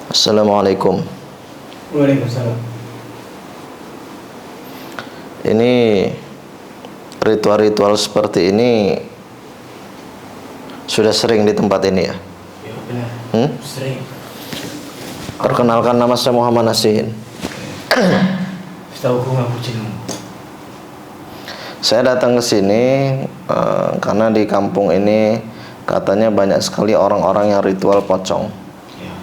Assalamualaikum. Waalaikumsalam. Ini ritual-ritual seperti ini sudah sering di tempat ini ya? Ya benar. Sering. Perkenalkan, nama saya Muhammad Nasihin. Setahu gue ngaku jeneng. Saya datang ke sini karena di kampung ini katanya banyak sekali orang-orang yang ritual pocong. Ya.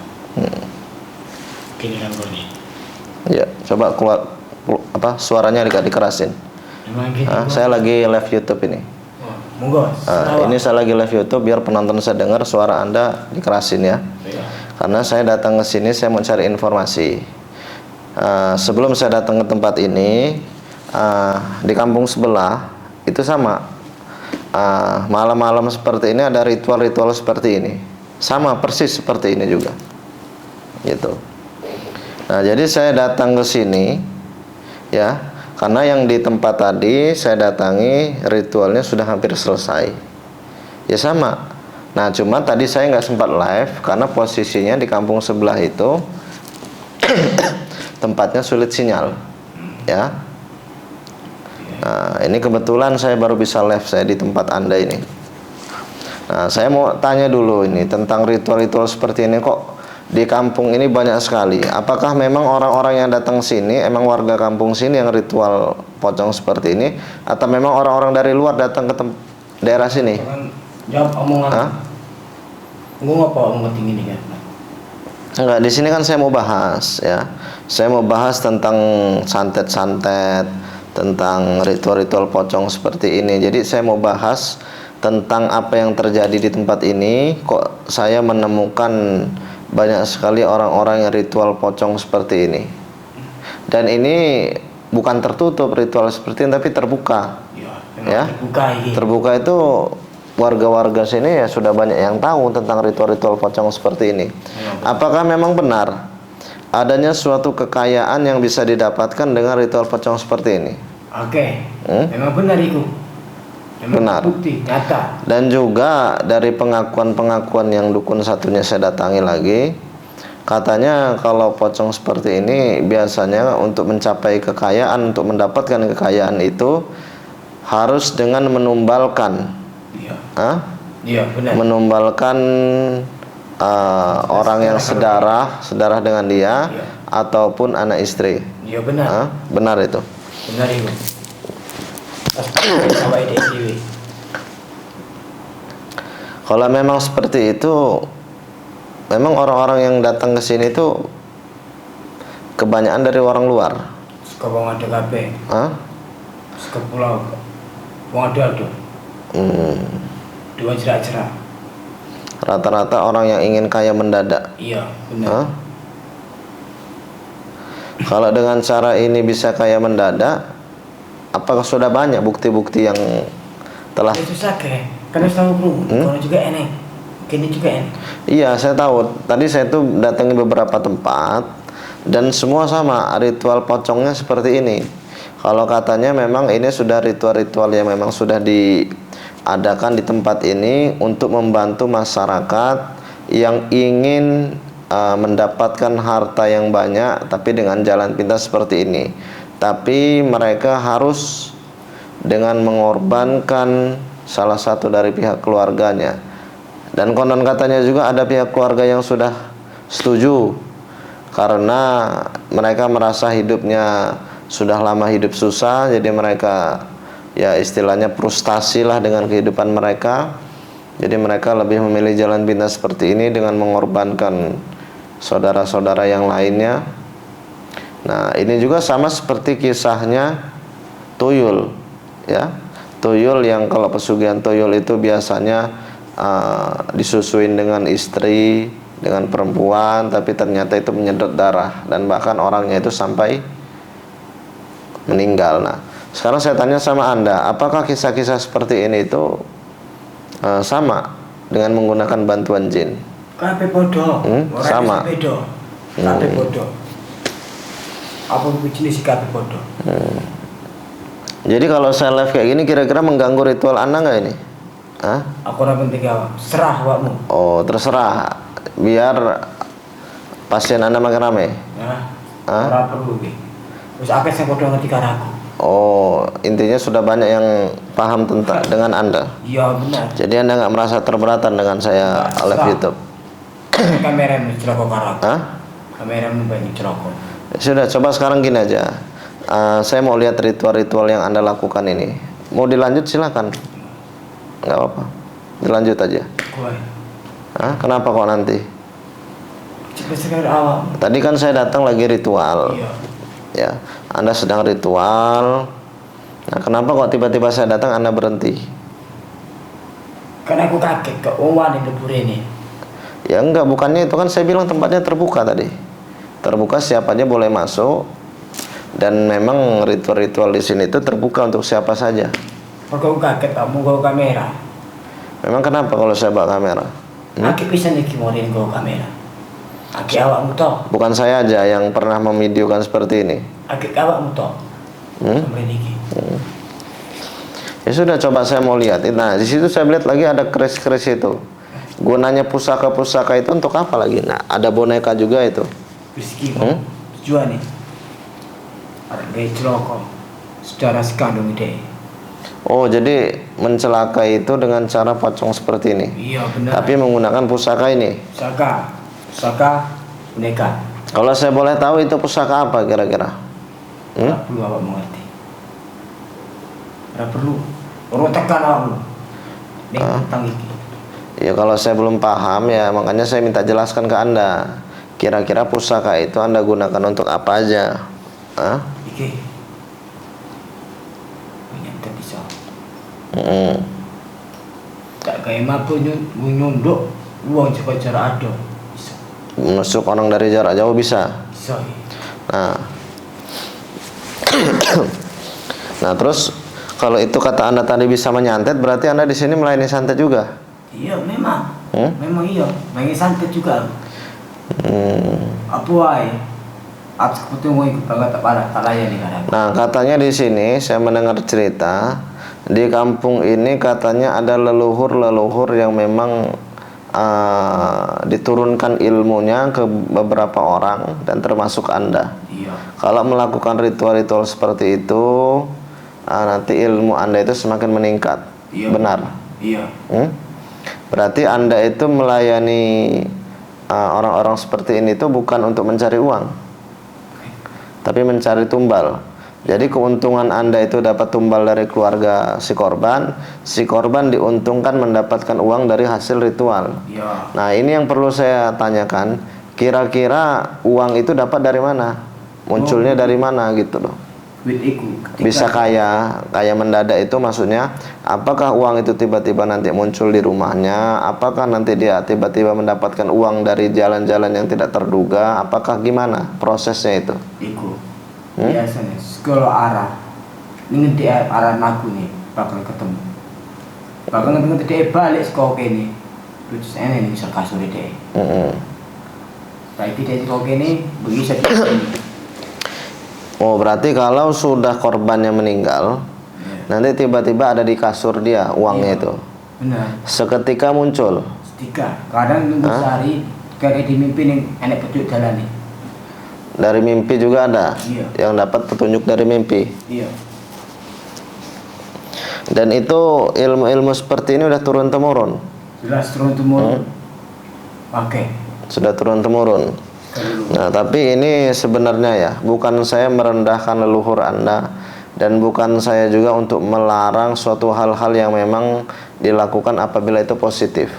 Gini kan gue nih. Ya, coba keluar suaranya dikerasin. Emang gitu. Saya lagi live YouTube ini. Oh, monggo. Ini saya lagi live YouTube biar penonton saya dengar suara Anda dikerasin ya. Ya. Karena saya datang ke sini saya mau cari informasi. Sebelum saya datang ke tempat ini, di kampung sebelah itu sama. Malam-malam seperti ini ada ritual-ritual seperti ini. Sama persis seperti ini juga. Gitu. Nah, jadi saya datang ke sini ya, karena yang di tempat tadi saya datangi ritualnya sudah hampir selesai. Ya sama. Nah, cuma tadi saya nggak sempat live karena posisinya di kampung sebelah itu tempatnya sulit sinyal. Ya. Nah, ini kebetulan saya baru bisa live saya di tempat Anda ini. Nah, saya mau tanya dulu ini tentang ritual-ritual seperti ini kok di kampung ini banyak sekali. Apakah memang orang-orang yang datang sini emang warga kampung sini yang ritual pocong seperti ini, atau memang orang-orang dari luar datang ke daerah sini? Jawab omongan. Gue ngapa omong tinggi kan? Enggak, di sini kan saya mau bahas ya. Saya mau bahas tentang santet-santet, tentang ritual-ritual pocong seperti ini. Jadi saya mau bahas tentang apa yang terjadi di tempat ini. Kok saya menemukan banyak sekali orang-orang yang ritual pocong seperti ini. Dan ini bukan tertutup ritual seperti ini, tapi terbuka. Ya, terbuka itu warga-warga sini ya sudah banyak yang tahu tentang ritual-ritual pocong seperti ini. Apakah memang benar adanya suatu kekayaan yang bisa didapatkan dengan ritual pocong seperti ini? Oke. Memang benar itu. Benar. Bukti nyata. Dan juga dari pengakuan-pengakuan yang dukun satunya saya datangi lagi, katanya kalau pocong seperti ini biasanya untuk mencapai kekayaan, untuk mendapatkan kekayaan itu harus dengan menumbalkan. Iya. Iya, benar. Menumbalkan orang yang sedarah dengan dia, iya, ataupun anak istri. Iya, benar. Benar itu. Benar itu. Kalau memang seperti itu, memang orang-orang yang datang ke sini itu kebanyakan dari orang luar. Sekarang ada kafe. Sekarang pulau. Wong ada. Dua jerak-jerak. Rata-rata orang yang ingin kaya mendadak. Iya, benar. Kalau dengan cara ini bisa kaya mendadak, apakah sudah banyak bukti-bukti yang telah? Itu sakit. Karena tahu bro, kalau juga enek. Kini juga enek. Iya, saya tahu. Tadi saya tuh datangi beberapa tempat dan semua sama ritual pocongnya seperti ini. Kalau katanya memang ini sudah ritual-ritual yang memang sudah diadakan di tempat ini untuk membantu masyarakat yang ingin mendapatkan harta yang banyak tapi dengan jalan pintas seperti ini. Tapi mereka harus dengan mengorbankan salah satu dari pihak keluarganya. Dan konon katanya juga ada pihak keluarga yang sudah setuju karena mereka merasa hidupnya sudah lama hidup susah, jadi mereka ya istilahnya frustasi lah dengan kehidupan mereka. Jadi mereka lebih memilih jalan pintas seperti ini dengan mengorbankan saudara-saudara yang lainnya. Nah, ini juga sama seperti kisahnya tuyul, ya. Tuyul yang kalau pesugihan tuyul itu biasanya disusuin dengan istri, dengan perempuan, tapi ternyata itu menyedot darah dan bahkan orangnya itu sampai meninggal. Nah, sekarang saya tanya sama Anda, apakah kisah-kisah seperti ini itu sama dengan menggunakan bantuan jin? Kabeh podo. Sama. Kabeh podo. Apa jenis kabeh podo? Jadi kalau saya live kayak gini kira-kira mengganggu ritual Anda nggak ini? Aku ora penting awak. Serah awakmu. Oh, terserah. Biar Pasien Anda makin rame? Nah, Hah? ora perlu iki. Wis akeh sing padha ngerti karo aku. Oh, intinya sudah banyak yang paham tentang dengan Anda. Iya benar. Jadi Anda nggak merasa terberatan dengan saya Nggak, live serah. YouTube? Kamera celaka karo aku. Hah? Kamera banyak celaka. Sudah, coba sekarang gini aja. Saya mau lihat ritual-ritual yang Anda lakukan ini. Mau dilanjut silakan. Nggak apa-apa. Dilanjut aja. Kowe. Hah? Kenapa kok nanti? Cepet sekali awak. Tadi kan saya datang lagi ritual. Iya. Ya, Anda sedang ritual. Nah, kenapa kok tiba-tiba saya datang Anda berhenti? Karena aku kaget kok wong di dapur ini. Ya enggak, bukannya itu kan saya bilang tempatnya terbuka tadi. Terbuka, siapa aja boleh masuk. Dan memang ritual-ritual di sini itu terbuka untuk siapa saja. Kok aku kaget kamu bawa kamera. Memang kenapa kalau saya bawa kamera? Aki bisa nih kimorin bawa kamera. Aki awakmu toh. Bukan saya aja yang pernah memvideokan seperti ini. Aki awakmu toh. Sampai niki. Ya sudah, coba saya mau lihat. Nah, di situ saya lihat lagi ada keris-keris itu. Gunanya pusaka-pusaka itu untuk apa lagi? Nah, ada boneka juga itu. Rizki tujuan nih. Ada gaya celaka. Saudara sekandung ide. Oh, jadi mencelakai itu dengan cara pocong seperti ini. Iya benar. Tapi menggunakan pusaka ini. Pusaka boneka. Kalau saya boleh tahu itu pusaka apa kira-kira? Tidak perlu awak mengerti. Tidak perlu. Orang tekan awakmu. Nih tentang iki. Ya kalau saya belum paham ya makanya saya minta jelaskan ke Anda. Kira-kira pusaka itu Anda gunakan untuk apa aja? Hah? Iki. Banyak bisa. Tak kayak mampu nyunduk uang cepat cara ada. Bisa. Menusuk orang dari jarak jauh bisa. Bisa. Nah. Nah, terus kalau itu kata Anda tadi bisa menyantet, berarti Anda di sini melayani santet juga? Iya, memang. Memang iya. Main santet juga. Apa wae? Aku ketemu ikut banget tak layani kadang. Nah, katanya di sini saya mendengar cerita di kampung ini katanya ada leluhur-leluhur yang memang diturunkan ilmunya ke beberapa orang dan termasuk Anda. Iya. Kalau melakukan ritual-ritual seperti itu, nanti ilmu Anda itu semakin meningkat. Iya. Benar? Iya. Berarti Anda itu melayani orang-orang seperti ini itu bukan untuk mencari uang, tapi mencari tumbal. Jadi keuntungan Anda itu dapat tumbal dari keluarga si korban diuntungkan mendapatkan uang dari hasil ritual. Iya. Nah, ini yang perlu saya tanyakan, kira-kira uang itu dapat dari mana? Munculnya dari mana gitu loh. Bisa kaya mendadak itu maksudnya apakah uang itu tiba-tiba nanti muncul di rumahnya, apakah nanti dia tiba-tiba mendapatkan uang dari jalan-jalan yang tidak terduga, apakah gimana prosesnya itu? Iku biasanya kalau arah ini di arah aku nih bakal ketemu nanti dia balik sekolah ini terus ini misal kasur dia tapi dia sekolah ini bisa Oh, berarti kalau sudah korbannya meninggal, nanti tiba-tiba ada di kasur dia uangnya itu. Benar. Seketika muncul. Seketika. Kadang nunggu sehari kayak di mimpi nih enak petunjuk jalan nih. Dari mimpi juga ada. Iya. Yang dapat petunjuk dari mimpi. Iya. Dan itu ilmu-ilmu seperti ini udah turun temurun. Jelas turun temurun. Oke. Sudah turun temurun. Nah, tapi ini sebenarnya ya, bukan saya merendahkan leluhur Anda dan bukan saya juga untuk melarang suatu hal-hal yang memang dilakukan apabila itu positif.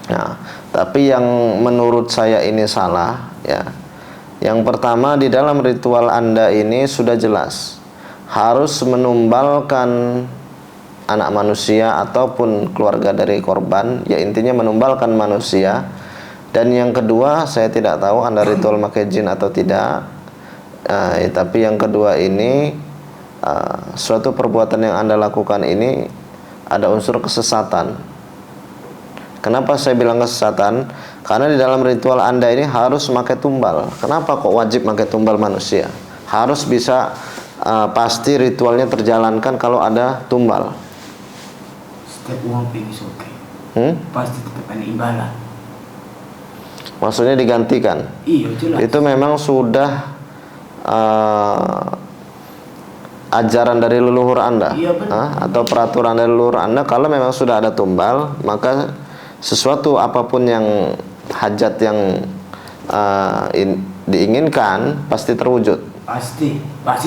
Nah, tapi yang menurut saya ini salah ya. Yang pertama, di dalam ritual Anda ini sudah jelas harus menumbalkan anak manusia ataupun keluarga dari korban, ya intinya menumbalkan manusia. Dan yang kedua, saya tidak tahu Anda ritual pakai jin atau tidak. Tapi yang kedua ini, suatu perbuatan yang Anda lakukan ini ada unsur kesesatan. Kenapa saya bilang kesesatan? Karena di dalam ritual Anda ini harus pakai tumbal. Kenapa kok wajib pakai tumbal manusia? Harus bisa pasti ritualnya terjalankan kalau ada tumbal. Setiap uang pengen oke. Pasti tetap ada imbalan. Maksudnya digantikan. Iya jelas. Itu memang sudah ajaran dari leluhur Anda, Iya, benar. atau peraturan dari leluhur Anda. Kalau memang sudah ada tumbal, maka sesuatu apapun yang hajat yang diinginkan pasti terwujud. Pasti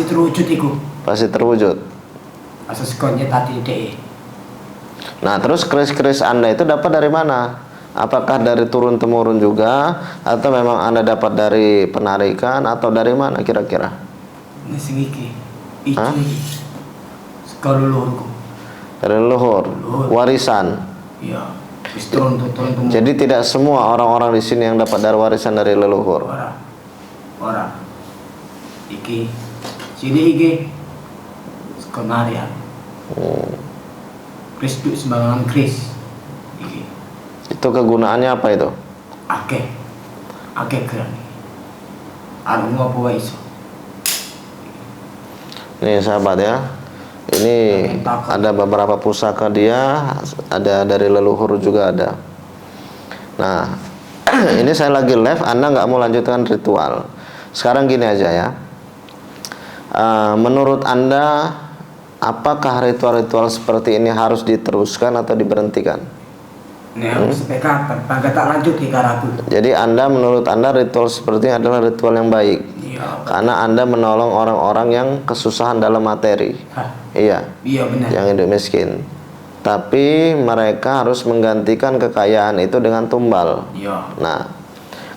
terwujud iku. Pasti terwujud. Asas konnya tadi deh. Nah, terus keris-keris Anda itu dapat dari mana? Apakah dari turun temurun juga, atau memang Anda dapat dari penarikan, atau dari mana kira-kira? Ini sing iki. Ijo Hah? iki. Sekali leluhurku. Dari leluhur, warisan. Iya. Wis turun temurun. Jadi tidak semua orang-orang di sini yang dapat dari warisan dari leluhur. Ora. Iki. Sini iki. Skenario. Kris duk sembarangan kris. Iki. Itu kegunaannya apa itu? Akeh geran. Anu apa wae iso. Nih sahabat ya, ini ada beberapa pusaka dia, ada dari leluhur juga ada. Nah, ini saya lagi live, Anda nggak mau lanjutkan ritual. Sekarang gini aja ya, menurut Anda, apakah ritual-ritual seperti ini harus diteruskan atau diberhentikan? Nek aku sampai kapan? Bangga tak lanjut di karaku. Jadi menurut Anda ritual seperti ini adalah ritual yang baik, Iya. karena Anda menolong orang-orang yang kesusahan dalam materi. Iya. Iya benar. Yang hidup miskin. Tapi mereka harus menggantikan kekayaan itu dengan tumbal. Iya. Nah,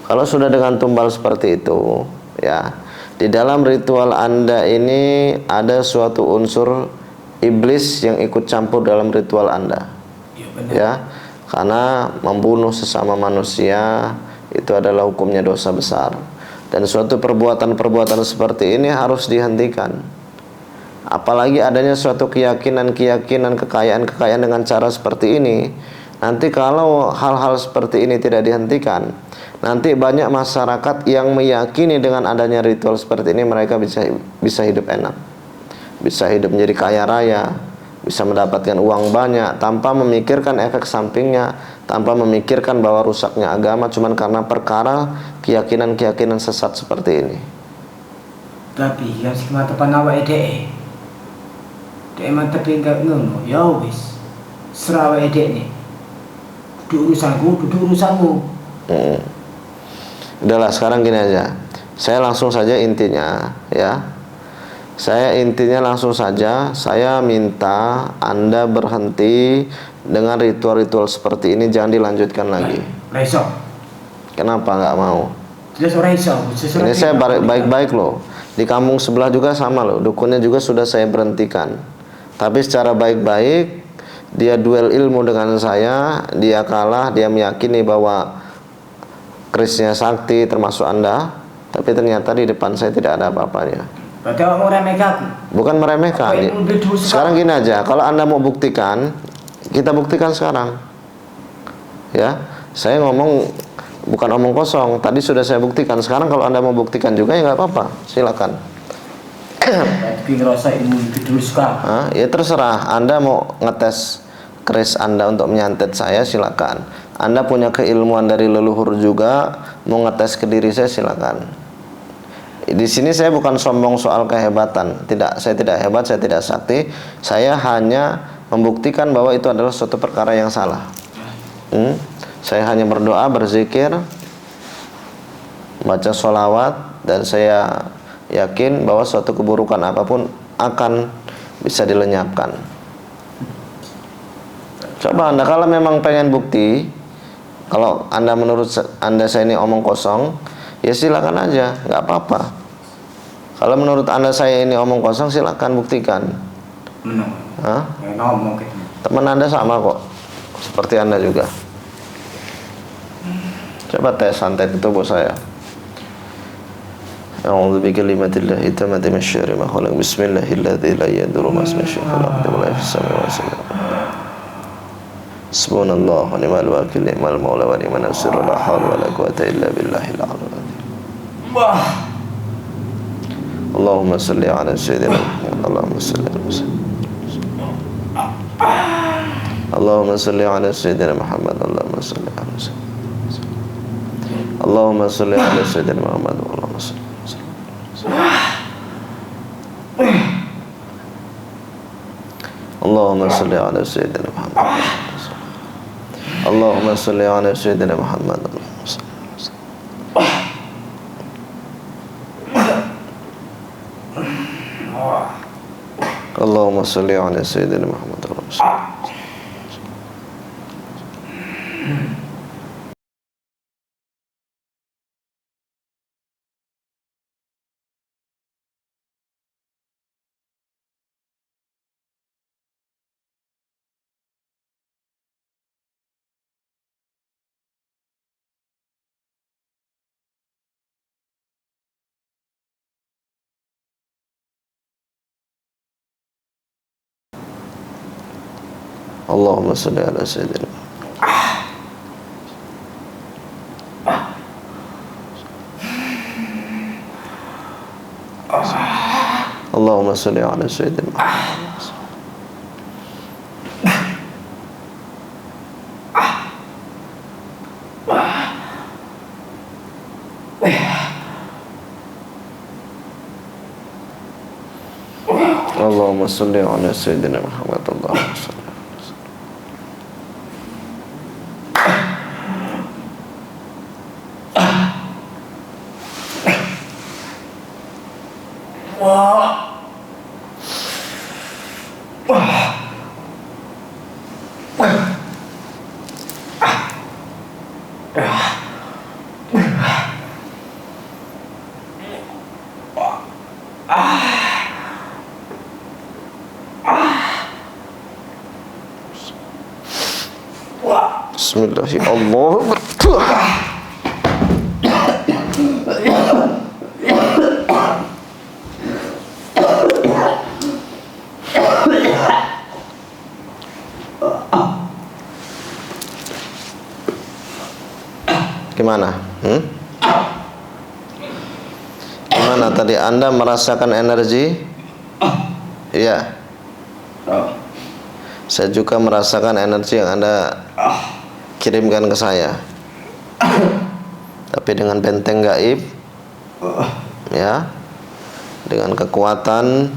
kalau sudah dengan tumbal seperti itu, ya, di dalam ritual Anda ini ada suatu unsur iblis yang ikut campur dalam ritual Anda. Iya benar. Ya, karena membunuh sesama manusia itu adalah hukumnya dosa besar. Dan suatu perbuatan-perbuatan seperti ini harus dihentikan. Apalagi adanya suatu keyakinan-keyakinan, kekayaan-kekayaan dengan cara seperti ini. Nanti kalau hal-hal seperti ini tidak dihentikan, nanti banyak masyarakat yang meyakini dengan adanya ritual seperti ini mereka bisa hidup enak, bisa hidup menjadi kaya raya, bisa mendapatkan uang banyak tanpa memikirkan efek sampingnya, tanpa memikirkan bahwa rusaknya agama cuman karena perkara keyakinan-keyakinan sesat seperti ini. Tapi yang sing mata panawa ede. Dek mata enggak ngono. Ya wis. Serawe ede nih. Duduk urusanmu. Udahlah, sekarang gini aja. Saya langsung saja intinya ya. Saya langsung saja, saya minta Anda berhenti dengan ritual-ritual seperti ini, jangan dilanjutkan lagi. Reso. Kenapa nggak mau? Jelas reso. Ini saya baik-baik loh. Di kampung sebelah juga sama loh, dukunnya juga sudah saya berhentikan. Tapi secara baik-baik, dia duel ilmu dengan saya, dia kalah, dia meyakini bahwa kerisnya sakti termasuk Anda, tapi ternyata di depan saya tidak ada apa-apanya. Berarti mau remehkan aku? Bukan meremehkan. Sekarang gini aja, kalau Anda mau buktikan, kita buktikan sekarang. Ya, saya ngomong bukan omong kosong. Tadi sudah saya buktikan. Sekarang kalau Anda mau buktikan juga ya nggak apa-apa. Silakan. Tapi ngerasa ilmu dulu sekarang. Ya terserah. Anda mau ngetes keris Anda untuk menyantet saya, silakan. Anda punya keilmuan dari leluhur juga, mau ngetes ke diri saya, silakan. Di sini saya bukan sombong soal kehebatan. Tidak, saya tidak hebat, saya tidak sakti. Saya hanya membuktikan bahwa itu adalah suatu perkara yang salah. Saya hanya berdoa, berzikir, baca sholawat, dan saya yakin bahwa suatu keburukan apapun akan bisa dilenyapkan. Coba Anda kalau memang pengen bukti, kalau Anda menurut Anda saya ini omong kosong, ya silakan aja, nggak apa-apa. Kalau menurut Anda saya ini omong kosong, silakan buktikan. Teman Anda sama kok, seperti Anda juga. Coba tes santet tubuh saya. A'udzu bikalimatillah tammati min syarri ma khalaq. Bismillahilladzi la yadurru ma ismihi syai'un wa la yafsamu wa Subhanallah wa ni'mal wakil, ni'mal maula wa ni'man nasir, la haula wa la quwwata illa billahil aliyyil azim. Allahumma salli ala sayyidina Muhammad. Allahumma salli ala Allahumma salli ala sayyidina Muhammad. Allahumma salli ala sayyidina Allahumma salli ala sayyidina Muhammad wa Allahumma salli. Allahumma salli ala sayyidina Muhammad. Allahumma salli ala sayyidina Muhammad. Allahumma salli ala sayyidina Muhammad. Allahumma salli ala sayyidina. Allahumma salli ala sayyidina. Allahumma salli ala sayyidina Muhammad. Allahumma salli. Bismillahirrahmanirrahim. Gimana? Gimana tadi Anda merasakan energi? Iya. Saya juga merasakan energi yang Anda kirimkan ke saya. Tapi dengan benteng gaib, ya, dengan kekuatan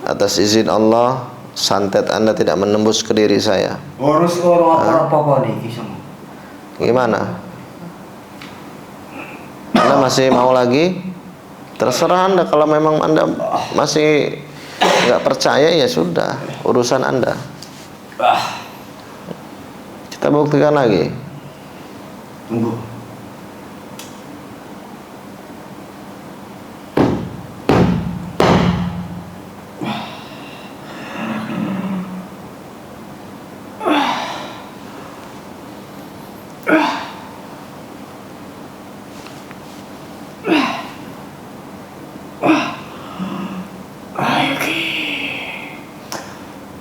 atas izin Allah, santet Anda tidak menembus ke diri saya. Gimana? Anda masih mau lagi? Terserah Anda. Kalau memang Anda masih nggak percaya, ya sudah, urusan Anda. Kita buktikan lagi. Tunggu.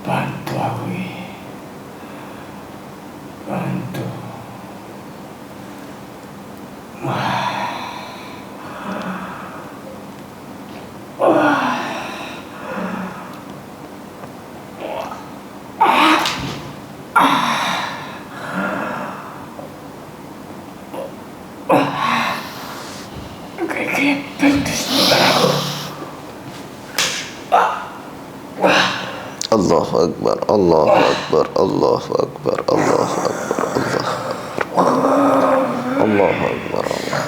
Bantu aku ini. Bantu. Allahu Akbar, Allahu Akbar, Allahu Akbar, Allahu Akbar, Allahu Akbar, Allah.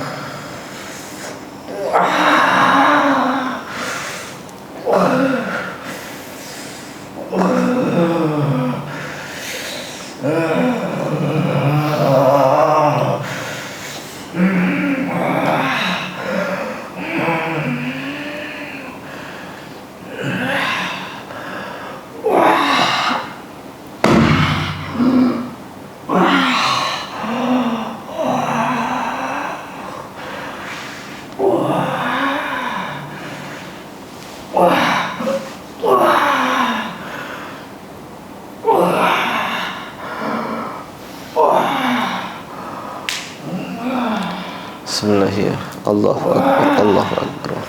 Bismillahirrahmanirrahim. Allahu Akbar, Allahu Akbar.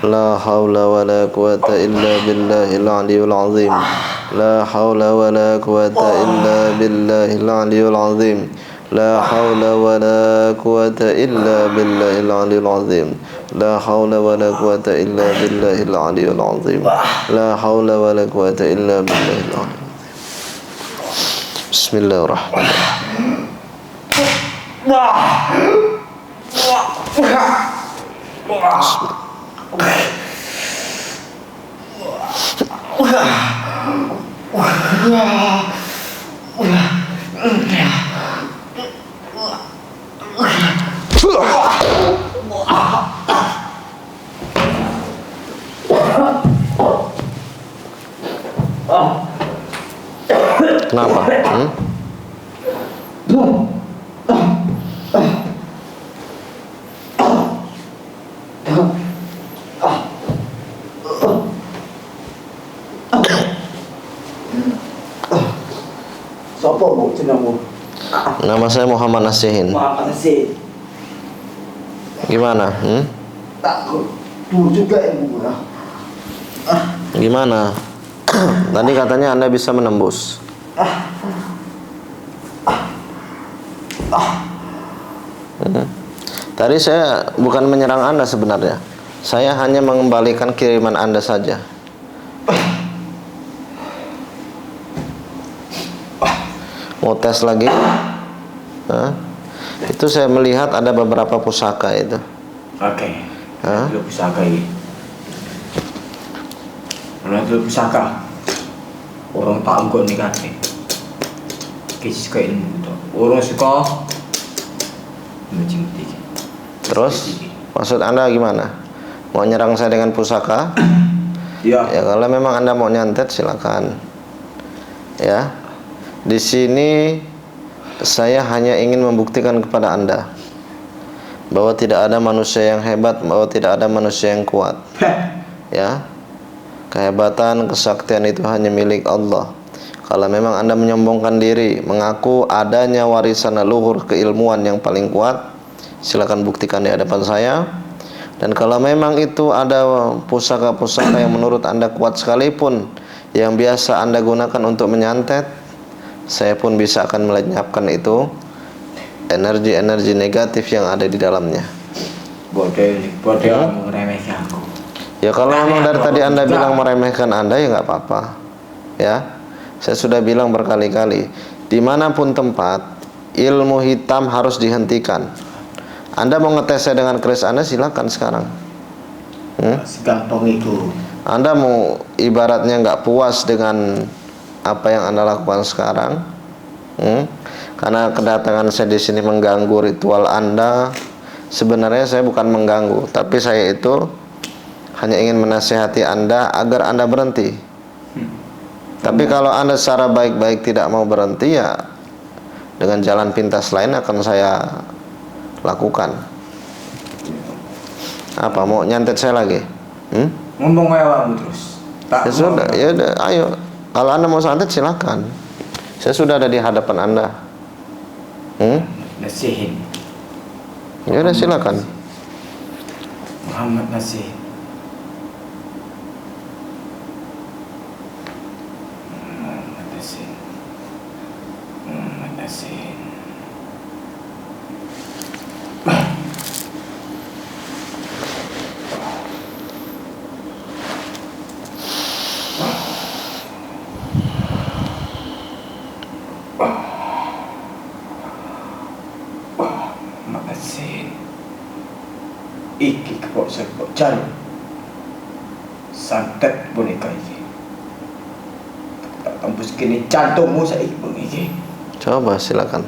La hawla wa la quwata illa billahil aliyyil azim. La hawla wa la quwata illa billahil aliyyil azim. لا حول ولا قوة إلا بالله العلي العظيم لا حول ولا قوة إلا بالله العلي العظيم لا حول ولا قوة إلا بالله العلي العظيم بسم الله الرحمن Kenapa? Sopo bu jenengmu? Nama saya Muhammad Nasihin. Muhammad Nasihin. Gimana? Takut. Tuh juga ibu. Gimana? Tadi katanya Anda bisa menembus. Tadi saya bukan menyerang Anda sebenarnya. Saya hanya mengembalikan kiriman Anda saja. Mau tes lagi? Itu saya melihat ada beberapa pusaka itu. Oke. Itu pusaka ini. Itu pusaka. Orang tak anggot nih kate. Kis ke ilmu itu. Orang suka mencintai. Terus maksud Anda gimana? Mau nyerang saya dengan pusaka? Iya. Ya kalau memang Anda mau nyantet silakan. Ya. Di sini saya hanya ingin membuktikan kepada Anda bahwa tidak ada manusia yang hebat, bahwa tidak ada manusia yang kuat. Ya. Kehebatan, kesaktian itu hanya milik Allah. Kalau memang Anda menyombongkan diri, mengaku adanya warisan leluhur keilmuan yang paling kuat, silakan buktikan di hadapan saya. Dan kalau memang itu ada pusaka-pusaka yang menurut Anda kuat sekalipun, yang biasa Anda gunakan untuk menyantet, saya pun bisa akan melenyapkan itu energi-energi negatif yang ada di dalamnya. Bodoh meremehkan aku. Ya kalau memang dari tadi Anda bilang meremehkan Anda, ya nggak apa-apa. Ya, saya sudah bilang berkali-kali, dimanapun tempat, ilmu hitam harus dihentikan. Anda mau ngetes saya dengan keris Anda, silakan sekarang. Segampang itu. Anda mau ibaratnya nggak puas dengan apa yang Anda lakukan sekarang, karena kedatangan saya di sini mengganggu ritual Anda. Sebenarnya saya bukan mengganggu, tapi saya itu hanya ingin menasihati Anda agar Anda berhenti. Tapi kalau Anda secara baik-baik tidak mau berhenti, ya dengan jalan pintas lain akan saya lakukan. Apa mau nyantet saya lagi? Ngomong kayak terus. Ya sudah, ya udah, ayo. Kalau Anda mau santet silakan. Saya sudah ada di hadapan Anda. Nasihin. Ya udah silakan. Muhammad Nasihin. Muhammad Nasihin. Muhammad Nasihin. Makasih. Iki kepok sepok cari santet boneka iki. Tak tembus kini jantungmu saiki iki. Coba silakan.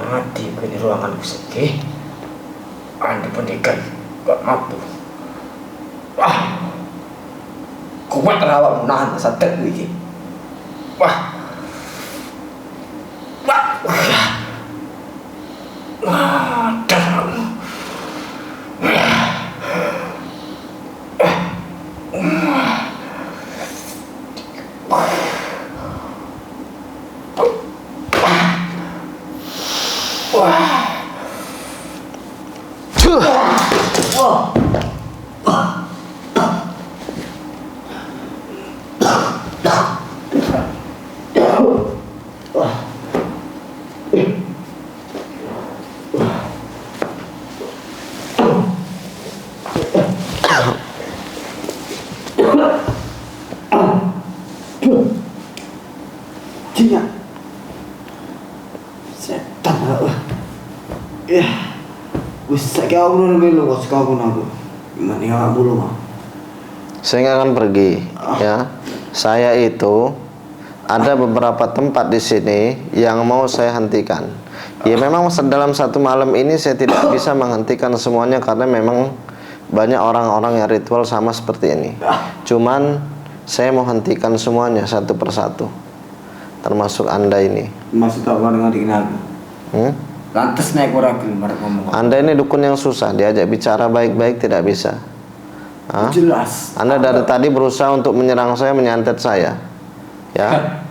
Mati begini ruanganku sedih. Anda pendekar gak mampu. Kuat rawat menahan santet ini. Tidak. Setan lah. Ya. Wis saiki aku nang melu kok aku aku. Gimana ya aku mah. Saya nggak akan pergi, ya. Saya itu ada beberapa tempat di sini yang mau saya hentikan. Ya memang dalam satu malam ini saya tidak bisa menghentikan semuanya karena memang banyak orang-orang yang ritual sama seperti ini. Cuman saya mau hentikan semuanya satu persatu, termasuk Anda ini. Maksud apa dengan aku? Lantas naik ora gelem ngomong. Anda ini dukun yang susah, diajak bicara baik-baik tidak bisa. Hah? Jelas. Anda dari tadi berusaha untuk menyerang saya, menyantet saya. Ya.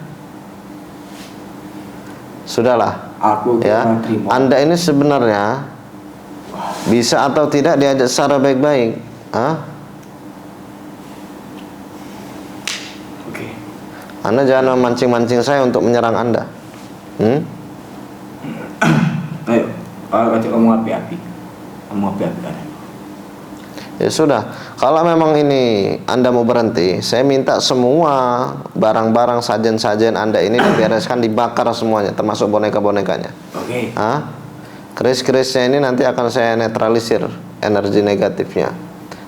Sudahlah. Aku Ya. terima. Anda ini sebenarnya bisa atau tidak diajak secara baik-baik. Hah? Oke. Anda jangan memancing-mancing saya untuk menyerang Anda. Ayo, ajak ngomong api-api. Ngomong api-api kan. Ya sudah, kalau memang ini Anda mau berhenti, saya minta semua barang-barang sajen-sajen Anda ini dibereskan, dibakar semuanya, termasuk boneka-bonekanya. Oke. Keris-kerisnya ini nanti akan saya netralisir energi negatifnya,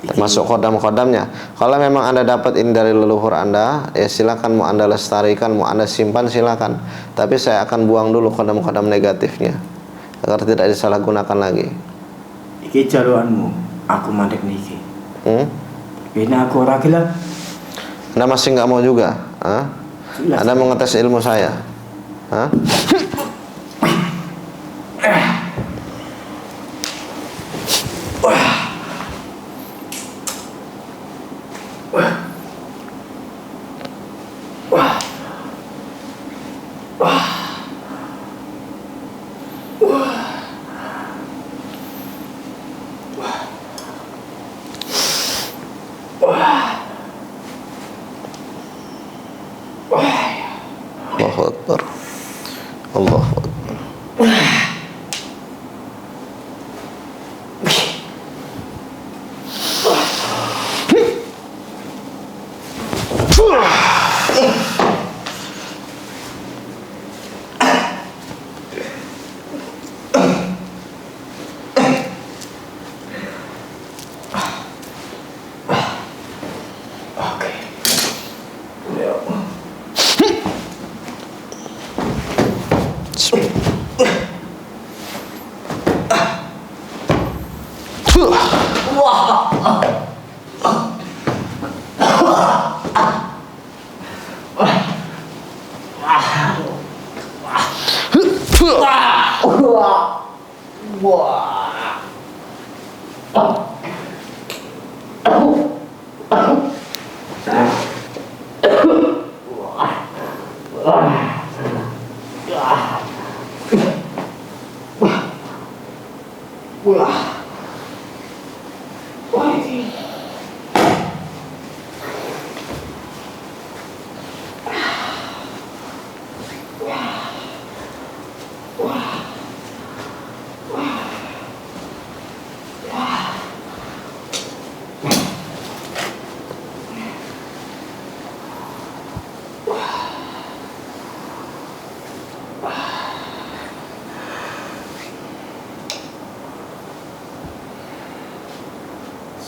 termasuk kodam-kodamnya. Kalau memang Anda dapat ini dari leluhur Anda, ya silakan, mau Anda lestarikan, mau Anda simpan silakan. Tapi saya akan buang dulu kodam-kodam negatifnya agar tidak disalahgunakan lagi. Iki jaluanmu. Aku mandek niki. Ini aku ora gelem. Anda masih nggak mau juga? Jelas. Anda mau ngetes ilmu saya? Allahu Akbar. Allahu Akbar.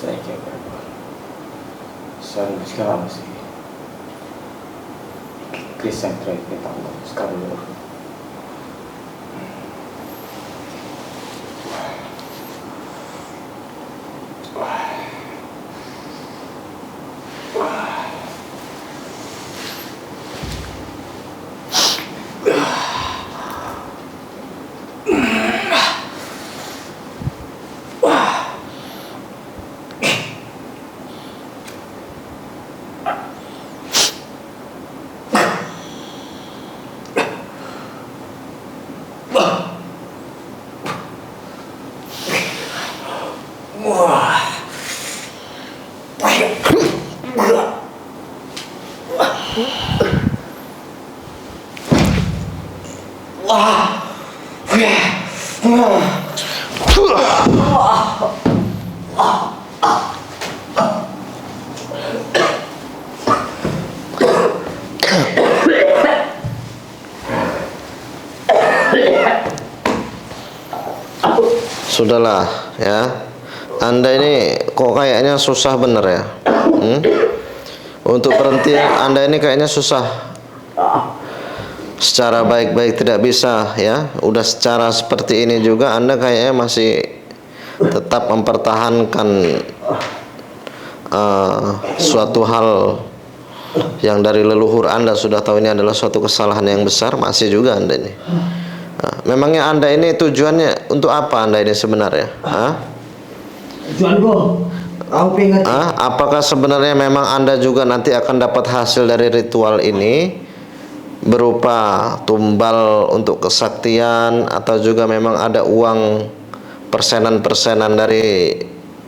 Saya kira sekarang sekarang sih Kristen trade kita sekarang dulu. Sudahlah ya. Anda ini kok kayaknya susah bener ya. Untuk berhenti Anda ini kayaknya susah. Secara baik-baik tidak bisa ya. Udah secara seperti ini juga Anda kayaknya masih tetap mempertahankan suatu hal yang dari leluhur Anda sudah tahu ini adalah suatu kesalahan yang besar, masih juga Anda ini. Memangnya Anda ini tujuannya untuk apa Anda ini sebenarnya? Tujuanku, aku pengen. Apakah sebenarnya memang Anda juga nanti akan dapat hasil dari ritual ini berupa tumbal untuk kesaktian, atau juga memang ada uang persenan-persenan dari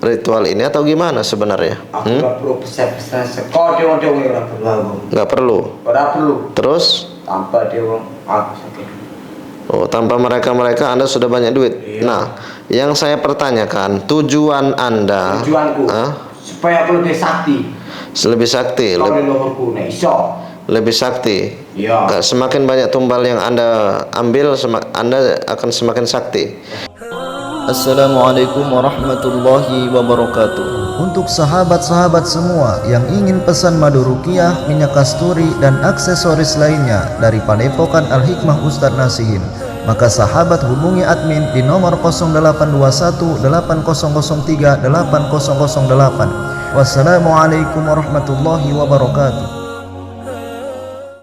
ritual ini, atau gimana sebenarnya? Aku nggak perlu persen sekor dia nggak perlu. Nggak perlu. Nggak perlu. Terus? Tanpa dia aku sakit. Oh, tanpa mereka Anda sudah banyak duit. Iya. Nah, yang saya pertanyakan, tujuan Anda? Tujuanku supaya aku lebih sakti. Lebih sakti. Lebih sakti. Iya. Semakin banyak tumbal yang Anda ambil, Anda akan semakin sakti. Assalamualaikum warahmatullahi wabarakatuh. Untuk sahabat-sahabat semua yang ingin pesan madu ruqyah, minyak kasturi, dan aksesoris lainnya dari Padepokan Al-Hikmah Ustadz Nasihin, maka sahabat hubungi admin di nomor 0821 8003 8008. Wassalamualaikum warahmatullahi wabarakatuh.